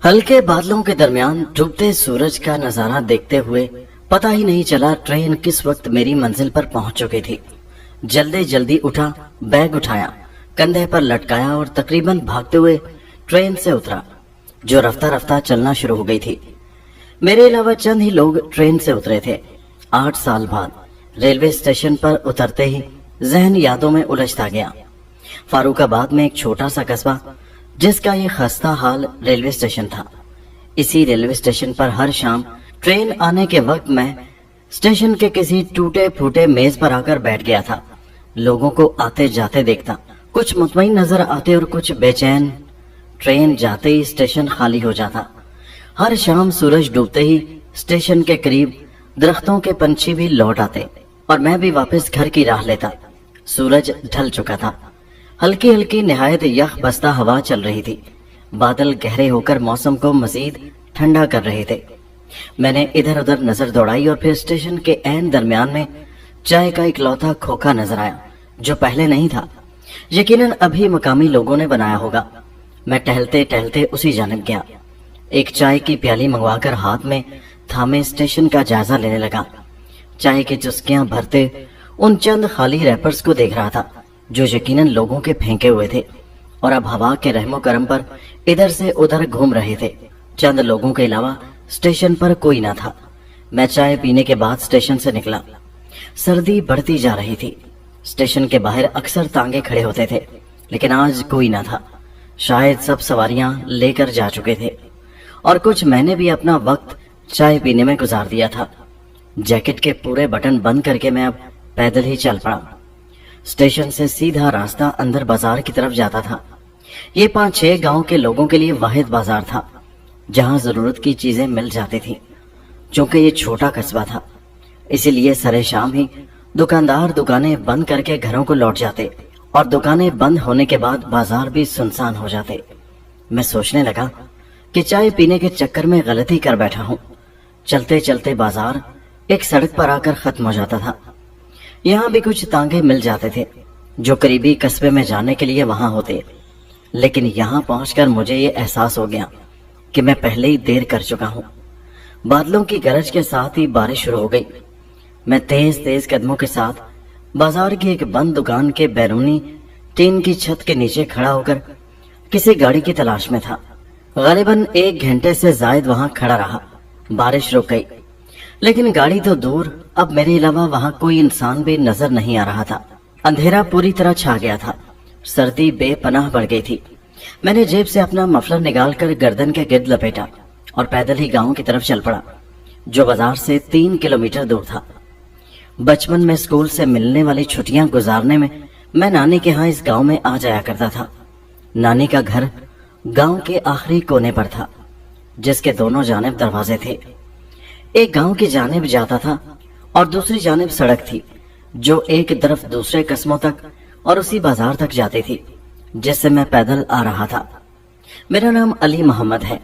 ہلکے بادلوں کے درمیان ڈوبتے سورج کا نظارہ دیکھتے ہوئے پتہ ہی نہیں چلا ٹرین کس وقت میری منزل پر پہنچ چکی تھی۔ جلدی جلدی اٹھا، بیگ اٹھایا، کندھے پر لٹکایا اور تقریباً بھاگتے ہوئے ٹرین سے اترا، جو رفتہ رفتہ چلنا شروع ہو گئی تھی۔ میرے علاوہ چند ہی لوگ ٹرین سے اترے تھے۔ 8 سال بعد ریلوے اسٹیشن پر اترتے ہی ذہن یادوں میں الجھتا گیا۔ فاروق آباد میں ایک چھوٹا سا قصبہ جس کا یہ خستہ حال ریلوے اسٹیشن تھا۔ اسی ریلوے اسٹیشن پر ہر شام ٹرین آنے کے وقت میں اسٹیشن کے کسی ٹوٹے پھوٹے میز پر آ کر بیٹھ گیا تھا۔ لوگوں کو آتے جاتے دیکھتا، کچھ مطمئن نظر آتے اور کچھ بے چین۔ ٹرین جاتے ہی اسٹیشن خالی ہو جاتا۔ ہر شام سورج ڈوبتے ہی اسٹیشن کے قریب درختوں کے پنچھی بھی لوٹ آتے اور میں بھی واپس گھر کی راہ لیتا۔ سورج ڈھل چکا تھا۔ ہلکی ہلکی نہایت یخ بستہ ہوا چل رہی تھی۔ بادل گہرے ہو کر موسم کو مزید ٹھنڈا کر رہے تھے۔ میں نے ادھر ادھر نظر دوڑائی اور پھر اسٹیشن کے عین درمیان میں چائے کا اکلوتا کھوکھا نظر آیا، جو پہلے نہیں تھا۔ یقیناً ابھی مقامی لوگوں نے بنایا ہوگا۔ میں ٹہلتے ٹہلتے اسی جانب گیا، ایک چائے کی پیالی منگوا کر ہاتھ میں تھامے اسٹیشن کا جائزہ لینے لگا۔ چائے کی چسکیاں بھرتے ان چند خالی ریپرز کو دیکھ رہا تھا جو یقیناً لوگوں کے پھینکے ہوئے تھے اور اب ہوا کے رحم و کرم پر ادھر سے ادھر گھوم رہے تھے۔ چند لوگوں کے علاوہ اسٹیشن پر کوئی نہ تھا۔ میں چائے پینے کے بعد اسٹیشن سے نکلا۔ سردی بڑھتی جا رہی تھی۔ اسٹیشن کے باہر اکثر تانگے کھڑے ہوتے تھے، لیکن آج کوئی نہ تھا۔ شاید سب سواریاں لے کر جا چکے تھے اور کچھ میں نے بھی اپنا وقت چائے پینے میں گزار دیا تھا۔ جیکٹ کے پورے بٹن بند کر کے میں اب پیدل ہی چل پڑا۔ اسٹیشن سے سیدھا راستہ اندر بازار کی طرف جاتا تھا۔ یہ 5-6 گاؤں کے لوگوں کے لیے واحد بازار تھا جہاں ضرورت کی چیزیں مل جاتی تھیں۔ چونکہ یہ چھوٹا قصبہ تھا، اسی لیے سرے شام ہی دکاندار دکانیں بند کر کے گھروں کو لوٹ جاتے اور دکانیں بند ہونے کے بعد بازار بھی سنسان ہو جاتے۔ میں سوچنے لگا کہ چائے پینے کے چکر میں غلطی کر بیٹھا ہوں۔ چلتے چلتے بازار ایک سڑک پر آ کر ختم ہو جاتا تھا۔ یہاں بھی کچھ تانگے مل جاتے تھے جو قریبی قصبے میں جانے کے لیے وہاں ہوتے، لیکن یہاں پہنچ کر مجھے یہ احساس ہو گیا کہ میں پہلے ہی دیر کر چکا ہوں۔ بادلوں کی گرج کے ساتھ ہی بارش شروع ہو گئی۔ میں تیز تیز قدموں کے ساتھ بازار کی ایک بند دکان کے بیرونی ٹین کی چھت کے نیچے کھڑا ہو کر کسی گاڑی کی تلاش میں تھا۔ غالباً 1 گھنٹے سے زائد وہاں کھڑا رہا۔ بارش رک گئی، لیکن گاڑی تو دور، اب میرے علاوہ وہاں کوئی انسان بھی نظر نہیں آ رہا تھا۔ اندھیرا پوری طرح چھا گیا تھا۔ سردی بے پناہ بڑھ گئی تھی۔ میں نے جیب سے اپنا مفلر نکال کر گردن کے گرد لپیٹا اور پیدل ہی گاؤں کی طرف چل پڑا، جو بازار سے 3 کلومیٹر دور تھا۔ بچپن میں اسکول سے ملنے والی چھٹیاں گزارنے میں نانی کے ہاں اس گاؤں میں آ جایا کرتا تھا۔ نانی کا گھر گاؤں کے آخری کونے پر تھا، جس کے دونوں جانب دروازے تھے۔ ایک گاؤں کی جانب جاتا تھا اور دوسری جانب سڑک تھی جو ایک طرف دوسرے قصبوں تک اور اسی بازار تک جاتی تھی جس سے میں پیدل آ رہا تھا۔ میرا نام علی محمد ہے۔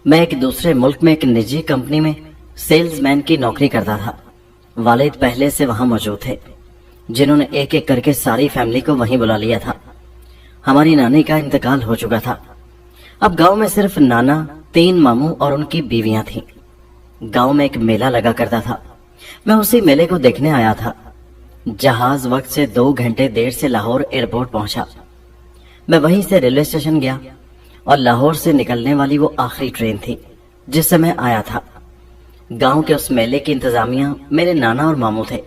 میں ایک دوسرے ملک میں ایک نجی کمپنی میں سیلز مین کی نوکری کرتا تھا۔ والد پہلے سے وہاں موجود تھے، جنہوں نے ایک ایک کر کے ساری فیملی کو وہیں بلا لیا تھا۔ ہماری نانی کا انتقال ہو چکا تھا۔ اب گاؤں میں صرف نانا، 3 ماموں اور ان کی بیویاں تھیں۔ گاؤں میں ایک میلہ لگا کرتا تھا۔ میں اسی میلے کو دیکھنے آیا تھا۔ جہاز وقت سے 2 گھنٹے دیر سے لاہور ایئرپورٹ پہنچا۔ میں وہیں سے ریلوے اسٹیشن گیا اور لاہور سے نکلنے والی وہ آخری ٹرین تھی جس سے میں آیا تھا۔ گاؤں کے اس میلے کی انتظامیہ میرے نانا اور ماموں تھے۔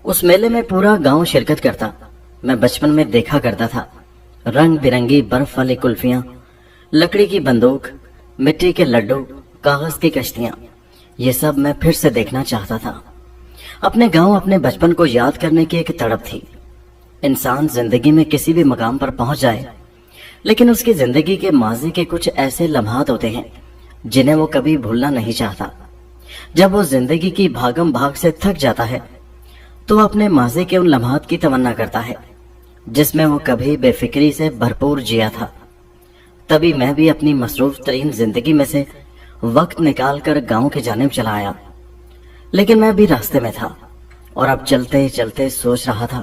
اس میلے میں پورا گاؤں شرکت کرتا۔ میں بچپن میں دیکھا کرتا تھا رنگ برنگی برف والی کلفیاں، لکڑی کی بندوق، مٹی کے لڈو، کاغذ کی کشتیاں۔ یہ سب میں پھر سے دیکھنا چاہتا تھا۔ اپنے گاؤں، اپنے بچپن کو یاد کرنے کی ایک تڑپ تھی۔ انسان زندگی میں کسی بھی مقام پر پہنچ جائے، لیکن اس کی زندگی کے ماضی کے کچھ ایسے لمحات ہوتے ہیں جنہیں وہ کبھی بھولنا نہیں چاہتا۔ جب وہ زندگی کی بھاگم بھاگ سے تھک جاتا ہے تو وہ اپنے ماضی کے ان لمحات کی تمنا کرتا ہے جس میں وہ کبھی بے فکری سے بھرپور جیا تھا۔ تبھی میں بھی اپنی مصروف ترین زندگی میں سے وقت نکال کر گاؤں کی جانب چلا آیا، لیکن میں بھی راستے میں تھا اور اب چلتے چلتے سوچ رہا تھا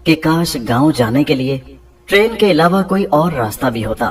کہ کاش گاؤں جانے کے لیے ٹرین کے علاوہ کوئی اور راستہ بھی ہوتا۔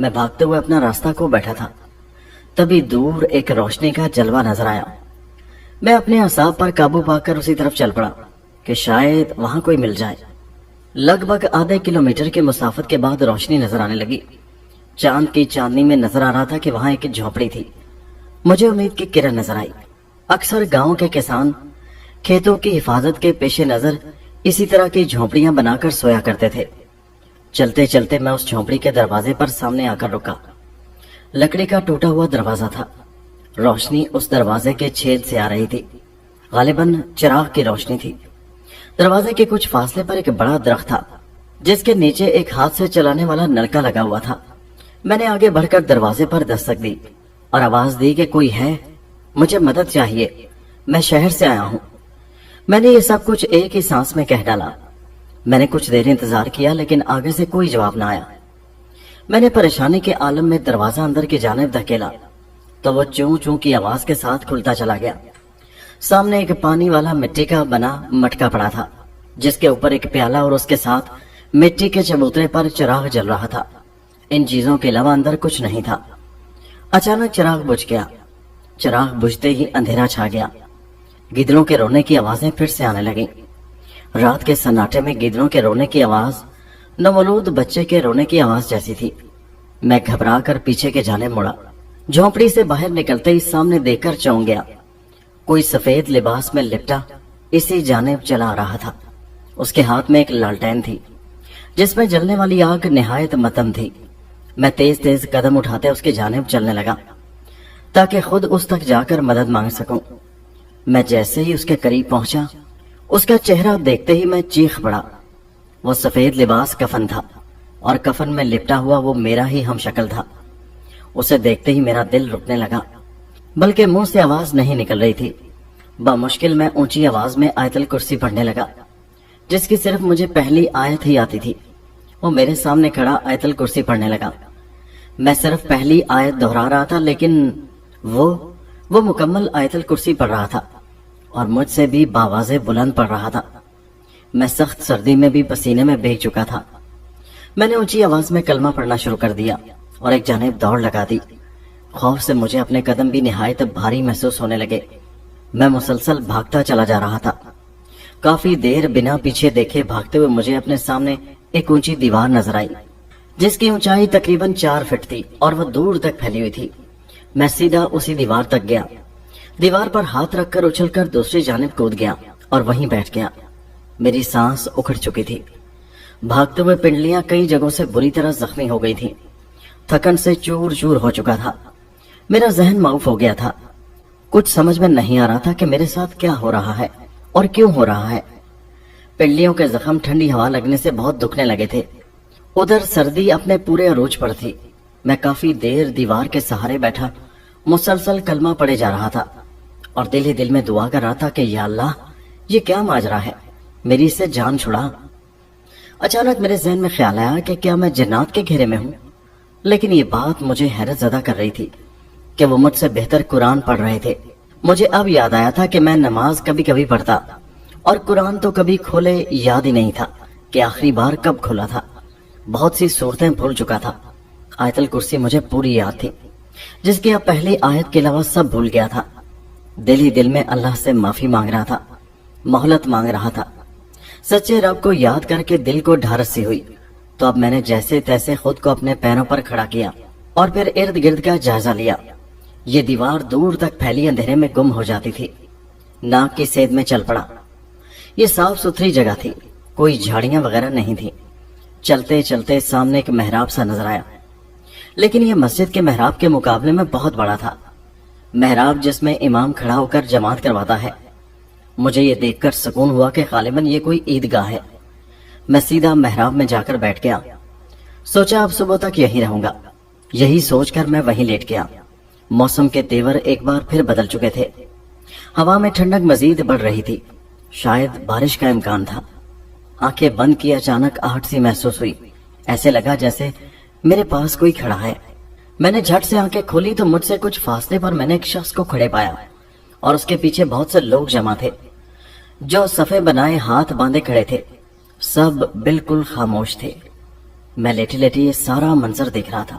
میں بھاگتے ہوئے اپنا راستہ کو بیٹھا تھا، تبھی دور ایک روشنی کا جلوہ نظر آیا۔ میں اپنے اعصاب پر قابو پا کر اسی طرف چل پڑا کہ شاید وہاں کوئی مل جائے۔ لگ بھگ آدھے کلومیٹر کی مسافت کے بعد روشنی نظر آنے لگی۔ چاند کی چاندنی میں نظر آ رہا تھا کہ وہاں ایک جھونپڑی تھی۔ مجھے امید کی کرن نظر آئی۔ اکثر گاؤں کے کسان کھیتوں کی حفاظت کے پیش نظر اسی طرح کی جھونپڑیاں بنا کر سویا کرتے تھے۔ چلتے چلتے میں اس جھونپڑی کے دروازے پر سامنے آ کر رکا۔ لکڑی کا ٹوٹا ہوا دروازہ تھا۔ روشنی اس دروازے کے چھید سے آ رہی تھی، غالباً چراغ کی روشنی تھی۔ دروازے کے کچھ فاصلے پر ایک بڑا درخت تھا جس کے نیچے ایک ہاتھ سے چلانے والا نلکا لگا ہوا تھا۔ میں نے آگے بڑھ کر دروازے پر دستک دی اور آواز دی کہ کوئی ہے، مجھے مدد چاہیے، میں شہر سے آیا ہوں۔ میں نے یہ سب کچھ ایک ہی سانس میں کہہ ڈالا۔ میں نے کچھ دیر انتظار کیا لیکن آگے سے کوئی جواب نہ آیا۔ میں نے پریشانی کے عالم میں دروازہ اندر کی جانب دھکیلا تو وہ چوں چوں کی آواز کے ساتھ کھلتا چلا گیا۔ سامنے ایک پانی والا مٹی کا بنا مٹکا پڑا تھا جس کے اوپر ایک پیالہ اور اس کے ساتھ مٹی کے چبوترے پر چراغ جل رہا تھا۔ ان چیزوں کے علاوہ اندر کچھ نہیں تھا۔ اچانک چراغ بجھ گیا۔ چراغ بجھتے ہی اندھیرا چھا گیا۔ گدڑوں کے رونے کی آوازیں پھر سے آنے لگیں۔ رات کے سناٹے میں گدڑوں کے رونے کی آواز نومولود بچے کے رونے کی آواز جیسی تھی۔ میں گھبرا کر پیچھے کے جانب مڑا۔ جھونپڑی سے باہر نکلتے ہی سامنے دیکھ کر چونک گیا۔ کوئی سفید لباس میں لپٹا اسی جانب چلا آ رہا تھا۔ اس کے ہاتھ میں ایک لالٹین تھی جس میں جلنے والی آگ نہایت متم تھی۔ میں تیز تیز قدم اٹھاتے اس کی جانب چلنے لگا تاکہ خود اس تک جا کر مدد مانگ سکوں۔ میں جیسے ہی اس کے قریب پہنچا، اس کا چہرہ دیکھتے ہی میں چیخ پڑا۔ وہ سفید لباس کفن تھا اور کفن میں لپٹا ہوا وہ میرا ہی ہم شکل تھا۔ اسے دیکھتے ہی میرا دل رکنے لگا، بلکہ منہ سے آواز نہیں نکل رہی تھی۔ بمشکل میں اونچی آواز میں آیت الکرسی پڑھنے لگا جس کی صرف مجھے پہلی آیت ہی آتی تھی۔ وہ میرے سامنے کھڑا آیت الکرسی پڑھنے لگا۔ میں صرف پہلی آیت دہرا رہا تھا لیکن وہ مکمل آیت الکرسی پڑھ رہا تھا اور مجھ سے بھی باواز بلند پڑھ رہا تھا۔ میں سخت سردی میں بھی پسینے میں بھیگ چکا تھا۔ میں نے اونچی آواز میں کلمہ پڑھنا شروع کر دیا اور ایک جانب دوڑ لگا دی۔ خوف سے مجھے اپنے قدم بھی نہایت بھاری محسوس ہونے لگے۔ میں مسلسل بھاگتا چلا جا رہا تھا۔ کافی دیر بنا پیچھے دیکھے بھاگتے ہوئے مجھے اپنے سامنے ایک اونچی دیوار نظر آئی جس کی اونچائی تقریباً 4 فٹ تھی اور وہ دور تک پھیلی ہوئی تھی۔ میں سیدھا اسی دیوار تک گیا، دیوار پر ہاتھ رکھ کر اچھل کر دوسری جانب کود گیا اور وہیں بیٹھ گیا۔ میری سانس اکھڑ چکی تھی۔ بھاگتے ہوئے پنڈلیاں کئی جگہوں سے بری طرح زخمی ہو گئی تھیں۔ تھکن سے چور چور ہو چکا تھا۔ میرا ذہن معاف ہو گیا تھا۔ کچھ سمجھ میں نہیں آ رہا تھا کہ میرے ساتھ کیا ہو رہا ہے اور کیوں ہو رہا ہے۔ پنڈلیوں کے زخم ٹھنڈی ہوا لگنے سے بہت دکھنے لگے تھے۔ ادھر سردی اپنے پورے عروج پر تھی۔ میں کافی دیر دیوار کے سہارے بیٹھا مسلسل کلمہ پڑھے جا رہا تھا اور دل ہی دل میں دعا کر رہا تھا کہ یا اللہ، یہ کیا ماجرا ہے، میری سے جان چھڑا۔ اچانک میرے ذہن میں خیال آیا کہ کیا میں جنات کے گھیرے میں ہوں؟ لیکن یہ بات مجھے حیرت زدہ کر رہی تھی کہ وہ مجھ سے بہتر قرآن پڑھ رہے تھے۔ مجھے اب یاد آیا تھا کہ میں نماز کبھی کبھی پڑھتا اور قرآن تو کبھی کھولے یاد ہی نہیں تھا کہ آخری بار کب کھولا تھا۔ بہت سی صورتیں بھول چکا تھا۔ آیت الکرسی مجھے پوری یاد تھی جس کی اب پہلی آیت کے علاوہ سب بھول گیا تھا۔ دل ہی دل میں اللہ سے معافی مانگ رہا تھا، مہلت مانگ رہا تھا۔ سچے رب کو یاد کر کے دل کو ڈھارس سی ہوئی تو اب میں نے جیسے تیسے خود کو اپنے پیروں پر کھڑا کیا اور پھر ارد گرد کا جائزہ لیا۔ یہ دیوار دور تک پھیلی اندھیرے میں گم ہو جاتی تھی۔ ناک کی سید میں چل پڑا۔ یہ صاف ستھری جگہ تھی، کوئی جھاڑیاں وغیرہ نہیں تھی۔ چلتے چلتے سامنے ایک محراب سا نظر آیا، لیکن یہ مسجد کے محراب کے مقابلے میں بہت بڑا تھا۔ محراب جس میں امام کھڑا ہو کر جماعت کرواتا ہے۔ مجھے یہ دیکھ کر سکون ہوا کہ غالباً یہ کوئی عیدگاہ ہے۔ میں سیدھا محراب میں جا کر بیٹھ گیا۔ سوچا اب صبح تک یہیں رہوں گا۔ یہی سوچ کر میں وہیں لیٹ گیا۔ موسم کے تیور ایک بار پھر بدل چکے تھے۔ ہوا میں ٹھنڈک مزید بڑھ رہی تھی، شاید بارش کا امکان تھا۔ آنکھیں بند کی اچانک آہٹ سی محسوس ہوئی، ایسے لگا جیسے میرے پاس کوئی کھڑا ہے۔ میں نے جھٹ سے آنکھیں کھولی تو مجھ سے کچھ فاصلے پر میں نے ایک شخص کو کھڑے پایا اور اس کے پیچھے بہت سے لوگ جمع تھے جو صفے بنائے ہاتھ باندھے کھڑے تھے۔ سب بالکل خاموش تھے۔ میں لیٹے لیٹے یہ سارا منظر دیکھ رہا تھا۔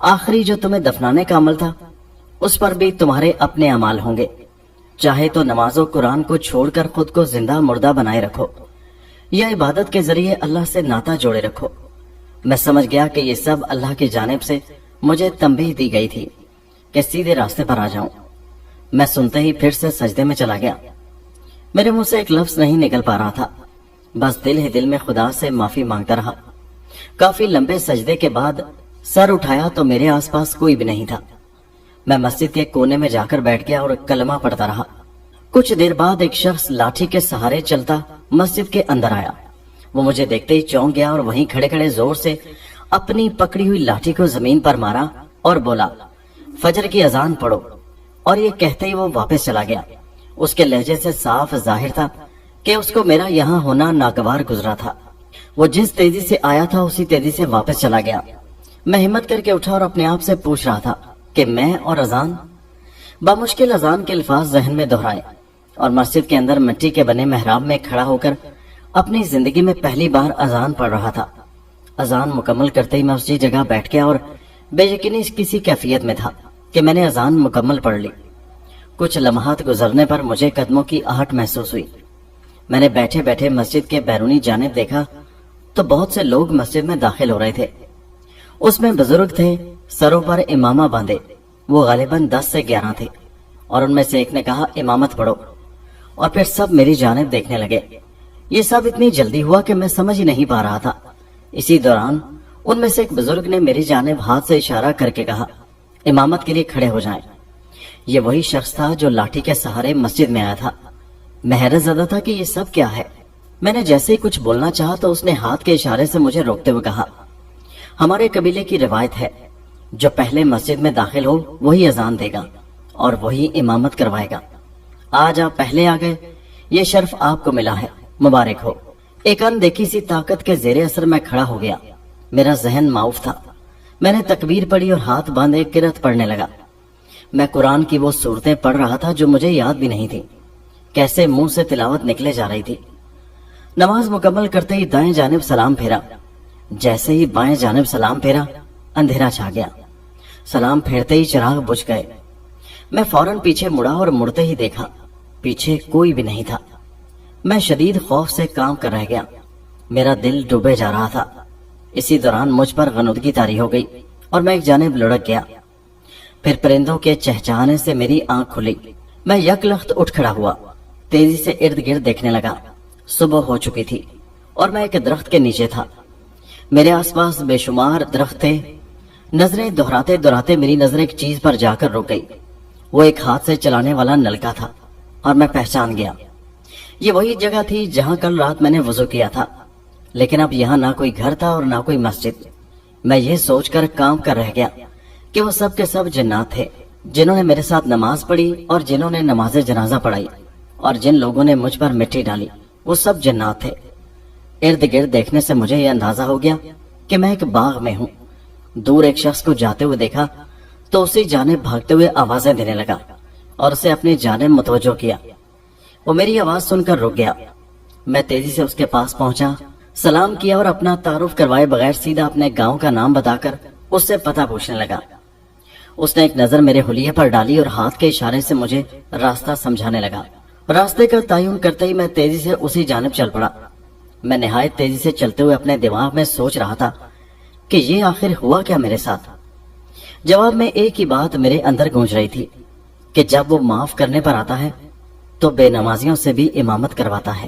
آخری جو تمہیں دفنانے کا عمل تھا اس پر بھی تمہارے اپنے اعمال ہوں گے. چاہے تو نماز و قرآن کو چھوڑ کر خود کو زندہ مردہ بنائے رکھو یا عبادت کے ذریعے اللہ سے ناتا جوڑے رکھو. میں سمجھ گیا کہ یہ سب اللہ کی جانب سے مجھے تنبیہ دی گئی تھی کہ سیدھے راستے پر آ جاؤں. میں سنتے ہی پھر سے سجدے میں چلا گیا. میرے منہ سے ایک لفظ نہیں نکل پا رہا تھا، بس دل ہی دل میں خدا سے معافی مانگتا رہا. کافی لمبے سجدے کے بعد سر اٹھایا تو میرے آس پاس کوئی بھی نہیں تھا. میں مسجد کے کونے میں جا کر بیٹھ گیا اور کلمہ پڑھتا رہا. کچھ دیر بعد ایک شخص لاٹھی کے سہارے چلتا مسجد کے اندر آیا. وہ مجھے دیکھتے ہی چونک گیا اور وہیں کھڑے کھڑے زور سے اپنی پکڑی ہوئی لاٹھی کو زمین پر مارا اور بولا، فجر کی اذان پڑھو. اور یہ کہتے ہی وہ واپس چلا گیا. اس کے لہجے سے صاف ظاہر تھا کہ اس کو میرا یہاں ہونا ناگوار گزرا تھا. وہ جس تیزی سے آیا تھا اسی تیزی سے واپس چلا گیا. میں ہمت کر کے اٹھا اور اپنے آپ سے پوچھ رہا تھا کہ میں اور اذان. بامشکل اذان کے الفاظ ذہن میں دہرائے اور مسجد کے اندر مٹی کے بنے محراب میں کھڑا ہو کر اپنی زندگی میں پہلی بار اذان پڑھ رہا تھا. اذان مکمل کرتے ہی میں اسی جگہ بیٹھ گیا اور بے یقینی کسی کیفیت میں تھا کہ میں نے اذان مکمل پڑھ لی. کچھ لمحات گزرنے پر مجھے قدموں کی آہٹ محسوس ہوئی. میں نے بیٹھے بیٹھے مسجد کے بیرونی جانب دیکھا تو بہت سے لوگ مسجد میں داخل ہو رہے تھے. اس میں بزرگ تھے، سروں پر امامہ باندھے. وہ غالباً 10 سے 11 تھے اور ان میں سے ایک نے کہا، امامت پڑھو. اور پھر سب میری جانب دیکھنے لگے. یہ سب اتنی جلدی ہوا کہ میں سمجھ ہی نہیں پا رہا تھا. اسی دوران ان میں سے ایک بزرگ نے میری جانب ہاتھ سے اشارہ کر کے کہا، امامت کے لیے کھڑے ہو جائیں. یہ وہی شخص تھا جو لاٹھی کے سہارے مسجد میں آیا تھا. میں حیرت زدہ تھا کہ یہ سب کیا ہے. میں نے جیسے ہی کچھ بولنا چاہا تو اس نے ہاتھ کے اشارے سے مجھے روکتے ہوئے کہا، ہمارے قبیلے کی روایت ہے جو پہلے مسجد میں داخل ہو وہی اذان دے گا اور وہی امامت کروائے گا. آج آپ پہلے آ گئے، یہ شرف آپ کو ملا ہے، مبارک ہو. ایک اندیکھی سی طاقت کے زیر اثر میں کھڑا ہو گیا. میرا ذہن معاف تھا. میں نے تکبیر پڑھی اور ہاتھ باندھے قرأت پڑھنے لگا. میں قرآن کی وہ صورتیں پڑھ رہا تھا جو مجھے یاد بھی نہیں تھی. کیسے منہ سے تلاوت نکلے جا رہی تھی. نماز مکمل کرتے ہی دائیں جانب سلام پھیرا. جیسے ہی بائیں جانب سلام پھیرا اندھیرا چھا گیا. سلام پھیرتے ہی چراغ بجھ گئے. میں فوراً پیچھے مڑا اور مڑتے ہی دیکھا پیچھے کوئی بھی نہیں تھا. میں شدید خوف سے کام کر رہ گیا. میرا دل ڈوبے جا رہا تھا. اسی دوران مجھ پر غنودگی طاری ہو گئی اور میں ایک جانب لڑک گیا. پھر پرندوں کے چہچہانے سے میری آنکھ کھلی. میں یک لخت اٹھ کھڑا ہوا. تیزی سے ارد گرد دیکھنے لگا. صبح ہو چکی تھی اور میں ایک درخت کے نیچے تھا. میرے آس پاس بے شمار درخت تھے. نظریں دہراتے دہراتے میری نظر ایک چیز پر جا کر رک گئی. وہ ایک ہاتھ سے چلانے والا نلکا تھا اور میں پہچان گیا. یہ وہی جگہ تھی جہاں کل رات میں نے وضو کیا تھا. لیکن اب یہاں نہ کوئی گھر تھا اور نہ کوئی مسجد. میں یہ سوچ کر کام کر رہ گیا کہ وہ سب کے سب جنات تھے جنہوں نے میرے ساتھ نماز پڑھی اور جنہوں نے نماز جنازہ پڑھائی اور جن لوگوں نے مجھ پر مٹی ڈالی وہ سب جنات تھے. ارد گرد دیکھنے سے مجھے یہ اندازہ ہو گیا کہ میں ایک باغ میں ہوں. دور ایک شخص کو جاتے ہوئے دیکھا تو اسی جانب بھاگتے ہوئے آوازیں دینے لگا اور اسے اپنی جانب متوجہ کیا. وہ میری آواز سن کر رک گیا. میں تیزی سے اس کے پاس پہنچا، سلام کیا اور اپنا تعارف کروائے بغیر سیدھا اپنے گاؤں کا نام بتا کر اس سے پتہ پوچھنے لگا. اس نے ایک نظر میرے حلیے پر ڈالی اور ہاتھ کے اشارے سے مجھے راستہ سمجھانے لگا. راستے کا تعین کرتے ہی میں تیزی سے اسی جانب چل پڑا. میں نہایت تیزی سے چلتے ہوئے اپنے دماغ میں سوچ رہا تھا کہ یہ آخر ہوا کیا میرے ساتھ. جواب میں ایک ہی بات میرے اندر گونج رہی تھی کہ جب وہ معاف کرنے پر آتا ہے تو بے نمازیوں سے بھی امامت کرواتا ہے.